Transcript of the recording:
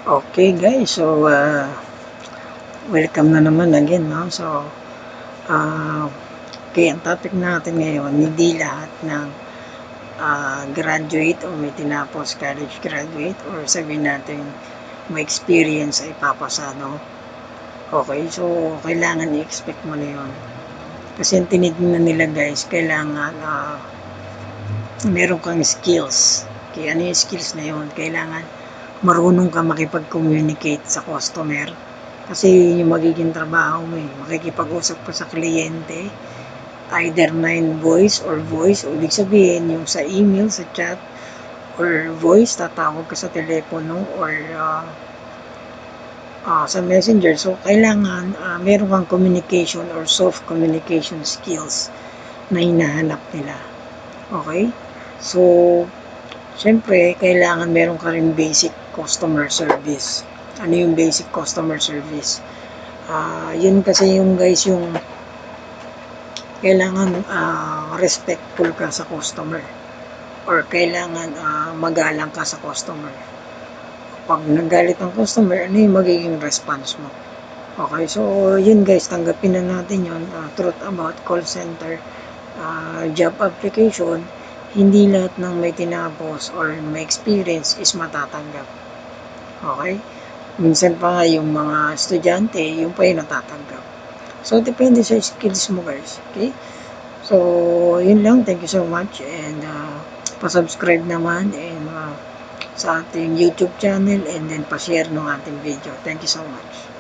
Okay guys, so welcome na naman again, no? So, uh, okay, ang topic natin ngayon, hindi lahat ng graduate o may tinapos college graduate or sabihin natin may experience ay papasa, no? Okay, so kailangan i-expect mo na yun. Kasi yung tinignan nila guys, kailangan meron kang skills. Kaya ano yung skills na yun? Kailangan marunong ka makipag-communicate sa customer. Kasi yung magiging trabaho mo makikipag-usap ka sa kliyente, either voice or voice, o ibig sabihin yung sa email, sa chat, or voice, tatawag ka sa telepono, or sa messenger. So, kailangan meron kang communication or soft communication skills na hinahanap nila. Okay? So, syempre, kailangan meron ka rin basic customer service. Ano yung basic customer service? Yun kasi yung guys, yung kailangan respectful ka sa customer or kailangan magalang ka sa customer. Pag nagalit ang customer, ano yung magiging response mo? Okay, so yun guys, tanggapin na natin yun. Truth about call center job application, hindi lahat ng may tinapos or may experience is matatanggap. Okay? Minsan pa nga yung mga estudyante, yung pa yung natatanggap. So, depende sa skills mo guys. Okay? So, yun lang. Thank you so much. And, pa-subscribe naman and sa ating YouTube channel and then pa-share ng ating video. Thank you so much.